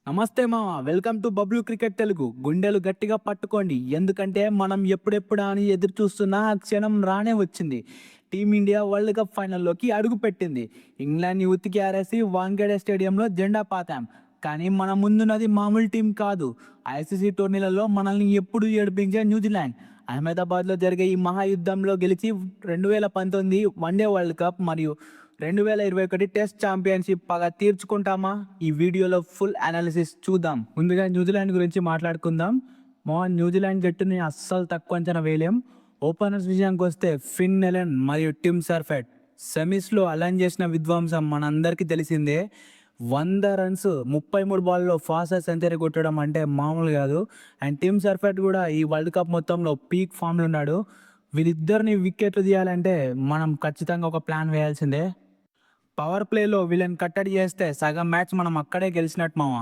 నమస్తే మామ, welcome to Bablu cricket Telugu. గుండెలు గట్టిగా పట్టుకోండి, ఎందుకంటే మనం ఎప్పుడెప్పుడా అని ఎదురు చూస్తున్న ఆ క్షణం రానే వచ్చింది. టీమిండియా వరల్డ్ కప్ ఫైనల్లోకి అడుగుపెట్టింది. ఇంగ్లాండ్ యూత్కి ఆరేసి వాంఖేడే స్టేడియంలో జెండా పాతాం. కానీ మన ముందున్నది మామూలు టీం కాదు. ఐసీసీ టోర్నీలలో మనల్ని ఎప్పుడు ఏడిపించే న్యూజిలాండ్. అహ్మదాబాద్లో జరిగే ఈ మహాయుద్ధంలో గెలిచి 2019 వన్డే వరల్డ్ కప్ మరియు 2021 టెస్ట్ ఛాంపియన్షిప్ పగ తీర్చుకుంటామా? ఈ వీడియోలో ఫుల్ అనాలిసిస్ చూద్దాం. ముందుగా న్యూజిలాండ్ గురించి మాట్లాడుకుందాం. న్యూజిలాండ్ జట్టుని అస్సలు తక్కువ అంచనా వేయలేం. ఓపెనర్స్ విషయానికి వస్తే ఫిన్ ఎలెన్ మరియు టిమ్ సర్ఫెట్ సెమీస్లో అలైన్ చేసిన విధ్వంసం మనందరికీ తెలిసిందే. 100 రన్స్ 33 బాల్లో ఫాస్ట్ సెంచరీ కొట్టడం అంటే మామూలు కాదు. అండ్ టిమ్ సర్ఫెట్ కూడా ఈ వరల్డ్ కప్ మొత్తంలో పీక్ ఫామ్లో ఉన్నాడు. వీళ్ళిద్దరిని వికెట్లు తీయాలంటే మనం ఖచ్చితంగా ఒక ప్లాన్ వేయాల్సిందే. పవర్ ప్లేలో వీళ్ళని కట్టడి చేస్తే సగం మ్యాచ్ మనం అక్కడే గెలిచినట్టు మామ.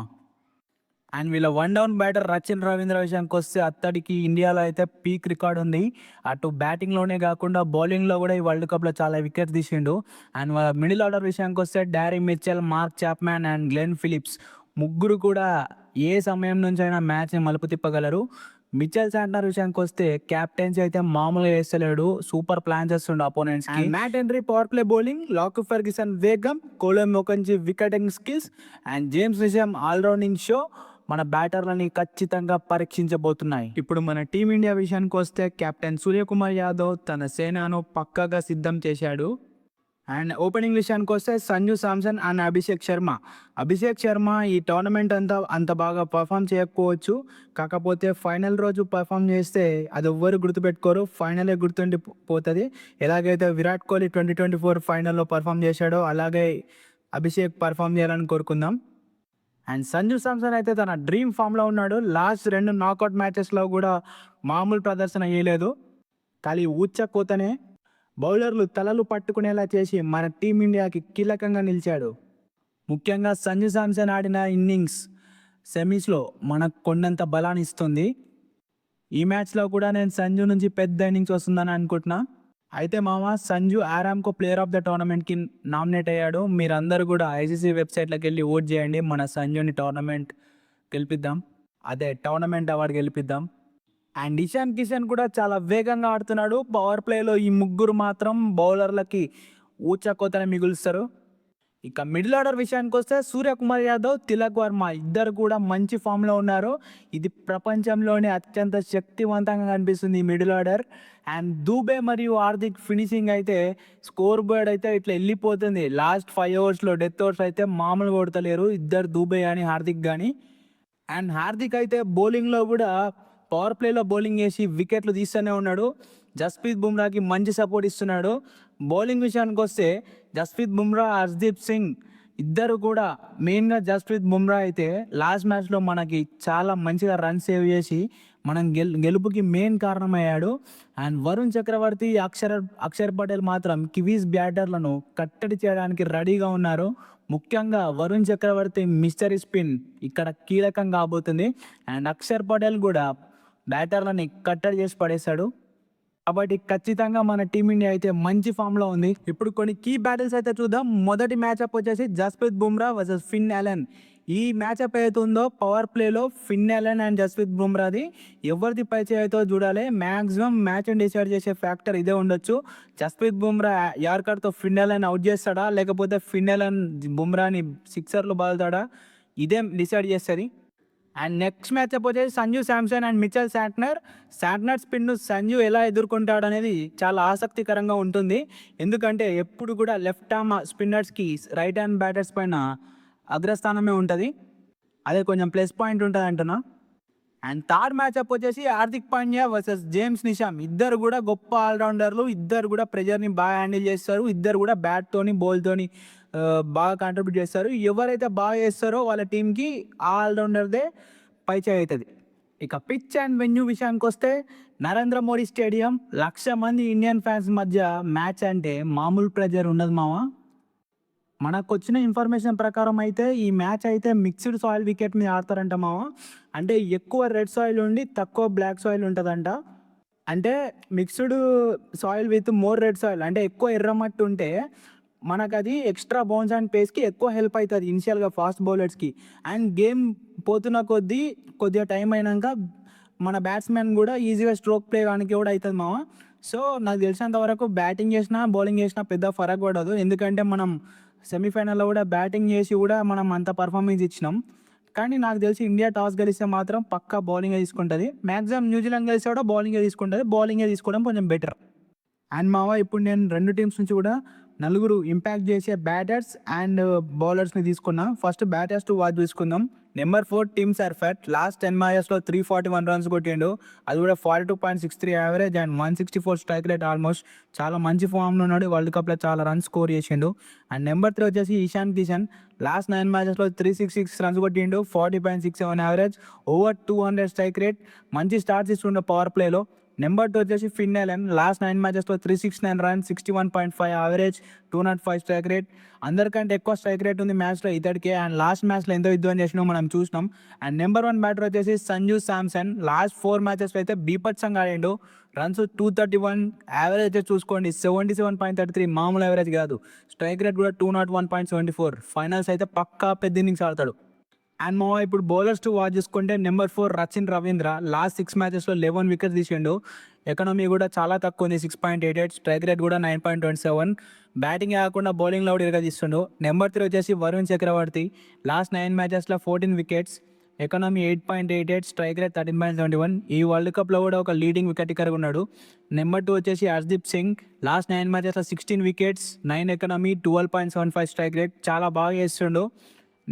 అండ్ వీళ్ళ one down batter Rachin Ravindra విషయానికి వస్తే అత్తడికి ఇండియాలో అయితే పీక్ రికార్డ్ ఉంది. అటు బ్యాటింగ్లోనే కాకుండా బౌలింగ్లో కూడా ఈ వరల్డ్ కప్లో చాలా వికెట్స్ తీసిండు. అండ్ వాళ్ళ మిడిల్ ఆర్డర్ విషయానికి వస్తే Daryl Mitchell, Mark Chapman and Glenn Phillips ముగ్గురు కూడా ఏ సమయం నుంచి అయినా మ్యాచ్ని మలుపు తిప్పగలరు. మిచెల్ శాంట్నర్ విషయానికి వస్తే క్యాప్టెన్సీ అయితే మామూలుగా వేస్తలేడు, సూపర్ ప్లాన్ చేస్తుండు అపోనెంట్స్ కి. Matt Henry power play bowling, Lockie Ferguson వేగం, Cole McConchie wicketing skills and James Neesham allrounding show మన బ్యాటర్లని ఖచ్చితంగా పరీక్షించబోతున్నాయి. ఇప్పుడు మన టీమిండియా విషయానికి వస్తే కెప్టెన్ సూర్యకుమార్ యాదవ్ తన సేనను పక్కాగా సిద్ధం చేశాడు. అండ్ ఓపెనింగ్ విషయానికి వస్తే సంజు శాంసన్ అండ్ అభిషేక్ శర్మ ఈ టోర్నమెంట్ అంత బాగా పర్ఫామ్ చేయకపోవచ్చు. కాకపోతే ఫైనల్ రోజు పర్ఫామ్ చేస్తే అది ఎవ్వరు గుర్తుపెట్టుకోరు, ఫైనలే గుర్తుండిపోతుంది. ఎలాగైతే విరాట్ కోహ్లీ 2024 ఫైనల్లో పర్ఫామ్ చేశాడో అలాగే అభిషేక్ పర్ఫామ్ చేయాలని కోరుకుందాం. అండ్ సంజు శాంసన్ అయితే తన డ్రీమ్ ఫామ్లో ఉన్నాడు. లాస్ట్ 2 నాకౌట్ మ్యాచెస్లో కూడా మామూలు ప్రదర్శన చేయలేదు, ఖాళీ ఊచకోతనే బౌలర్లు తలలు పట్టుకునేలా చేసి మన టీమిండియాకి కీలకంగా నిలిచాడు. ముఖ్యంగా సంజు శాంసన్ ఆడిన ఇన్నింగ్స్ సెమీస్లో మనకు కొండంత బలాన్ని ఇస్తుంది. ఈ మ్యాచ్లో కూడా నేను సంజు నుంచి పెద్ద ఇన్నింగ్స్ వస్తుందని అనుకుంటున్నా. అయితే మామ, Sanju Aramco player of the టోర్నమెంట్కి నామినేట్ అయ్యాడు. మీరందరూ కూడా ఐసీసీ వెబ్సైట్లోకి వెళ్ళి ఓట్ చేయండి. మన సంజుని టోర్నమెంట్ అవార్డు గెలిపిద్దాం. అండ్ ఇషాన్ కిషన్ కూడా చాలా వేగంగా ఆడుతున్నాడు. పవర్ ప్లేలో ఈ ముగ్గురు మాత్రం బౌలర్లకి ఊచకోతనే మిగులుస్తారు. ఇక మిడిల్ ఆర్డర్ విషయానికి వస్తే సూర్యకుమార్ యాదవ్, తిలక్ వర్మ ఇద్దరు కూడా మంచి ఫామ్లో ఉన్నారు. ఇది ప్రపంచంలోనే అత్యంత శక్తివంతంగా కనిపిస్తుంది ఈ మిడిల్ ఆర్డర్. అండ్ దూబే మరియు హార్దిక్ ఫినిషింగ్ అయితే స్కోర్ బోర్డ్ అయితే ఇట్లా వెళ్ళిపోతుంది. లాస్ట్ 5 ఓవర్స్లో డెత్ ఓవర్స్ అయితే మామూలు కొడతలేరు ఇద్దరు, దూబే కానీ హార్దిక్ కానీ. అండ్ హార్దిక్ అయితే బౌలింగ్లో కూడా పవర్ ప్లేలో బౌలింగ్ వేసి వికెట్లు తీస్తూనే ఉన్నాడు. జస్ప్రీత్ బుమ్రాకి మంచి సపోర్ట్ ఇస్తున్నాడు. బౌలింగ్ విషయానికి వస్తే జస్ప్రీత్ బుమ్రా, హర్దీప్ సింగ్ ఇద్దరు కూడా, మెయిన్గా జస్ప్రీత్ బుమ్రా అయితే లాస్ట్ మ్యాచ్లో మనకి చాలా మంచిగా రన్ సేవ్ చేసి మనం గెలుపుకి మెయిన్ కారణమయ్యాడు. అండ్ వరుణ్ చక్రవర్తి, అక్షర్ పటేల్ మాత్రం కివీస్ బ్యాటర్లను కట్టడి చేయడానికి రెడీగా ఉన్నారు. ముఖ్యంగా వరుణ్ చక్రవర్తి మిస్టరీ స్పిన్ ఇక్కడ కీలకం కాబోతుంది. అండ్ అక్షర్ పటేల్ కూడా బ్యాటర్లని కట్టడి చేసి పడేశాడు. కాబట్టి ఖచ్చితంగా మన టీమిండియా అయితే మంచి ఫామ్లో ఉంది. ఇప్పుడు కొన్ని కీ బ్యాటిల్స్ అయితే చూద్దాం. మొదటి మ్యాచ్అప్ వచ్చేసి Jasprit Bumrah versus Finn Allen. ఈ మ్యాచ్అప్ ఏదైతే ఉందో పవర్ ప్లేలో ఫిన్ ఎలెన్ అండ్ జస్ప్రీత్ బుమ్రాది ఎవరిది పై చేయితో చూడాలి. మ్యాక్సిమం మ్యాచ్ని డిసైడ్ చేసే ఫ్యాక్టర్ ఇదే ఉండొచ్చు. జస్ప్రీత్ బుమ్రా యార్కర్తో ఫిన్ ఎలెన్ అవుట్ చేస్తాడా, లేకపోతే ఫిన్ ఎలెన్ బుమ్రాని సిక్సర్లు బాదుతాడా, ఇదే డిసైడ్ చేస్తుంది. అండ్ నెక్స్ట్ మ్యాచ్అప్ వచ్చేసి Sanju Samson and Mitchell Santner స్పిన్ను సంజు ఎలా ఎదుర్కొంటాడు అనేది చాలా ఆసక్తికరంగా ఉంటుంది. ఎందుకంటే ఎప్పుడు కూడా లెఫ్ట్ ఆర్మ్ స్పిన్నర్స్కి రైట్ హ్యాండ్ బ్యాటర్స్ పైన అగ్రస్థానమే ఉంటుంది. అదే కొంచెం ప్లస్ పాయింట్ ఉంటుంది అంటున్నా. అండ్ థర్డ్ మ్యాచ్అప్ వచ్చేసి హార్దిక్ పాండ్యా వర్సెస్ జేమ్స్ నిషామ్. ఇద్దరు కూడా గొప్ప ఆల్రౌండర్లు, ఇద్దరు కూడా ప్రెజర్ని బాగా హ్యాండిల్ చేస్తారు, ఇద్దరు కూడా బ్యాట్తోని బౌల్తోని బాగా కాంట్రిబ్యూట్ చేస్తారు. ఎవరైతే బాగా చేస్తారో వాళ్ళ టీంకి ఆల్రౌండర్దే పైచే అవుతుంది. ఇక పిచ్ అండ్ వెన్యూ విషయానికి వస్తే నరేంద్ర మోడీ స్టేడియం, 1,00,000 మంది ఇండియన్ ఫ్యాన్స్ మధ్య మ్యాచ్ అంటే మామూలు ప్రెజర్ ఉండదు మామ. మనకు వచ్చిన ఇన్ఫర్మేషన్ ప్రకారం అయితే ఈ మ్యాచ్ అయితే మిక్స్డ్ సాయిల్ వికెట్ మీద ఆడతారంట మామ. అంటే ఎక్కువ రెడ్ సాయిల్ ఉండి తక్కువ బ్లాక్ సాయిల్ ఉంటుందంట. అంటే mixed soil with more red soil, అంటే ఎక్కువ ఎర్రమట్టి ఉంటే మనకది ఎక్స్ట్రా బౌన్స్ అండ్ పేస్కి ఎక్కువ హెల్ప్ అవుతుంది ఇనిషియల్గా ఫాస్ట్ బౌలర్స్కి. అండ్ గేమ్ పోతున్న కొద్దిగా టైం అయినాక మన బ్యాట్స్మెన్ కూడా ఈజీగా స్ట్రోక్ ప్లే కానికి కూడా అవుతుంది మామ. సో నాకు తెలిసినంత వరకు బ్యాటింగ్ చేసినా బౌలింగ్ చేసినా పెద్ద ఫరక్ పడదు, ఎందుకంటే మనం సెమీఫైనల్లో కూడా బ్యాటింగ్ చేసి కూడా మనం అంత పర్ఫార్మెన్స్ ఇచ్చినాం. కానీ నాకు తెలిసి ఇండియా టాస్ గెలిస్తే మాత్రం పక్కా బౌలింగే తీసుకుంటుంది. మ్యాక్సిమం న్యూజిలాండ్ గెలిస్తే కూడా బౌలింగే తీసుకుంటుంది, బౌలింగే తీసుకోవడం కొంచెం బెటర్. అండ్ మావా ఇప్పుడు నేను 2 టీమ్స్ నుంచి కూడా నలుగురు ఇంపాక్ట్ చేసే బ్యాటర్స్ అండ్ బౌలర్స్ని తీసుకున్నా. ఫస్ట్ బ్యాటర్స్ టు వాచ్ తీసుకుందాం. నెంబర్ 4 టీమ్ సర్ఫెట్ లాస్ట్ 10 మ్యాచెస్లో 341 రన్స్ కొట్టిండు, అది కూడా 42.63 average and 164 strike rate. Almost చాలా మంచి ఫామ్లో ఉన్నాడు, వరల్డ్ కప్లో చాలా రన్స్ స్కోర్ చేసిండు. అండ్ నెంబర్ 3 వచ్చేసి ఇషాన్ కిషన్, లాస్ట్ 9 మ్యాచెస్లో 366 రన్స్ కొట్టిండు, 40.67 యావరేజ్, ఓవర్ 200 స్ట్రైక్ రేట్. మంచి స్టార్ట్స్ ఇస్తుండే పవర్ ప్లేలో. నెంబర్ 2 వచ్చేసి ఫిన్ Ellen, last 9 మ్యాచెస్లో 369 runs, 61.5 average, 205 strike rate. అందరికంటే ఎక్కువ స్ట్రైక్ రేట్ ఉంది మ్యాచ్లో ఇతడికే, అండ్ లాస్ట్ మ్యాచ్లో ఎంతో విధ్వం చేసినా మనం చూసినాం. అండ్ నెంబర్ 1 బ్యాటర్ వచ్చేసి సంజు శాంసన్, లాస్ట్ 4 మ్యాచెస్లో అయితే బీభత్సంగా ఆడిండు. రన్స్ 231, యావరేజ్ అయితే చూసుకోండి 77.33, మామూలు యావరేజ్ కాదు. స్ట్రైక్ రేట్ కూడా 201.74. ఫైనల్స్ అయితే పక్కా పెద్ద ఇన్నింగ్స్ ఆడతాడు. అండ్ మా ఇప్పుడు బౌలర్స్ టు వాచ్ చేసుకుంటే నెంబర్ 4 రచిన్ రవీంద్ర, లాస్ట్ 6 మ్యాచెస్లో 11 వికెట్స్ తీసిండు. ఎకనామీ కూడా చాలా తక్కువ ఉంది, 6.88. స్ట్రైక్ రేట్ కూడా 9.27. బ్యాటింగ్ కాకుండా బౌలింగ్లో కూడా తీస్తుండు. నెంబర్ 3 వచ్చేసి వరుణ్ చక్రవర్తి, లాస్ట్ 9 మ్యాచెస్లో 14 వికెట్స్, ఎకనామీ 8.88, స్ట్రైక్ రేట్ 13.71. ఈ వరల్డ్ కప్లో కూడా ఒక లీడింగ్ వికెట్ కీపర్గా ఉన్నాడు. నెంబర్ 2 వచ్చేసి Hardeep Singh, last 9 మ్యాచెస్లో 16 wickets, 9 economy, 12.75 strike rate. చాలా బాగా చేస్తుండు.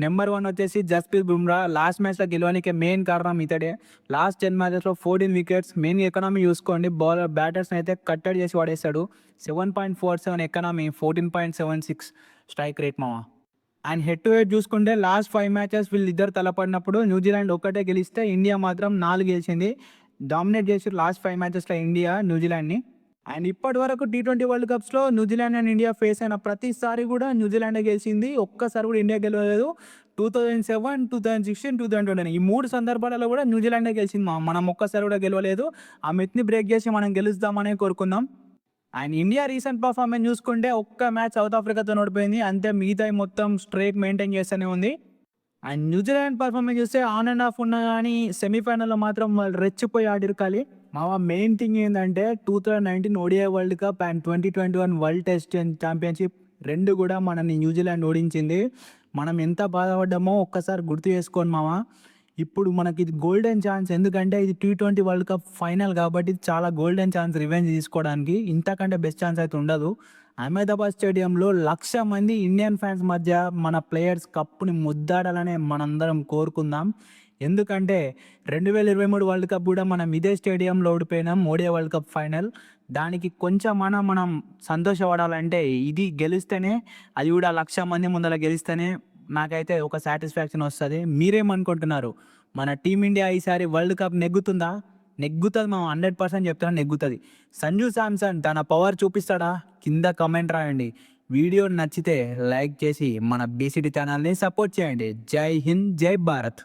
నెంబర్ 1 వచ్చేసి జస్ప్రీత్ బుమ్రా, లాస్ట్ మ్యాచ్లో గెలవడానికి మెయిన్ కారణం ఇతడే. Last 10 మ్యాచెస్లో 14 wickets. మెయిన్ ఎకనామీ చూసుకోండి, బ్యాటర్స్ని అయితే కట్టడి చేసి పడేస్తాడు. 7.47 ఎకనామీ, 14.76 స్ట్రైక్ రేట్ మామ. అండ్ హెడ్ టు హెడ్ చూసుకుంటే లాస్ట్ 5 మ్యాచెస్ వీళ్ళిద్దరు తలపడినప్పుడు న్యూజిలాండ్ ఒక్కటే గెలిస్తే ఇండియా మాత్రం 4 గెలిచింది. డామినేట్ చేసి లాస్ట్ 5 మ్యాచెస్లో ఇండియా న్యూజిలాండ్ని. అండ్ ఇప్పటి వరకు T20 వరల్డ్ కప్స్లో న్యూజిలాండ్ అండ్ ఇండియా ఫేస్ అయిన ప్రతిసారి కూడా న్యూజిలాండే గెలిచింది, ఒక్కసారి కూడా ఇండియా గెలవలేదు. 2007, 2016, 2020 ఈ 3 సందర్భాలలో కూడా న్యూజిలాండే గెలిచింది. మనం ఒక్కసారి కూడా గెలవలేదు. ఆ మిత్ని బ్రేక్ చేసి మనం గెలుస్తామనే కోరుకుందాం. అండ్ ఇండియా రీసెంట్ పర్ఫార్మెన్స్ చూసుకుంటే ఒక్క మ్యాచ్ సౌత్ ఆఫ్రికాతో ఓడిపోయింది అంతే, మిగతా మొత్తం స్ట్రైక్ మెయింటైన్ చేస్తూనే ఉంది. అండ్ న్యూజిలాండ్ పర్ఫార్మెన్స్ చూస్తే ఆన్ అండ్ ఆఫ్ ఉన్నా కానీ సెమీఫైనల్లో మాత్రం వాళ్ళు రెచ్చిపోయి ఆడిరకాలి. మా మెయిన్ థింగ్ ఏంటంటే 2019 ODI world cup and 2021 world test championship 2 కూడా మనని న్యూజిలాండ్ ఓడించింది. మనం ఎంత బాధపడ్డామో ఒక్కసారి గుర్తు చేసుకోండి మామ. ఇప్పుడు మనకి ఇది గోల్డెన్ ఛాన్స్, ఎందుకంటే ఇది T20 వరల్డ్ కప్ ఫైనల్ కాబట్టి చాలా గోల్డెన్ ఛాన్స్ రివెంజ్ తీసుకోవడానికి. ఇంతకంటే బెస్ట్ ఛాన్స్ అయితే ఉండదు. అహ్మదాబాద్ స్టేడియంలో 1,00,000 మంది ఇండియన్ ఫ్యాన్స్ మధ్య మన ప్లేయర్స్ కప్పుని ముద్దాడాలనే మనందరం కోరుకుందాం. ఎందుకంటే 2023 వరల్డ్ కప్ కూడా మనం ఇదే స్టేడియంలో ఓడిపోయినాం, ODI వరల్డ్ కప్ ఫైనల్. దానికి కొంచెం మనం సంతోషపడాలంటే ఇది గెలిస్తేనే, అది కూడా 1,00,000 మంది ముందర గెలిస్తేనే నాకైతే ఒక సాటిస్ఫాక్షన్ వస్తుంది. మీరేమనుకుంటున్నారు? మన టీమిండియా ఈసారి వరల్డ్ కప్ నెగ్గుతుందా? నెగ్గుతుంది, మనం 100% చెప్తాను నెగ్గుతుంది. సంజు శాంసన్ తన పవర్ చూపిస్తాడా? కింద కమెంట్ రాయండి. వీడియో నచ్చితే లైక్ చేసి మన BCT ఛానల్ని సపోర్ట్ చేయండి. జై హింద్, జై భారత్.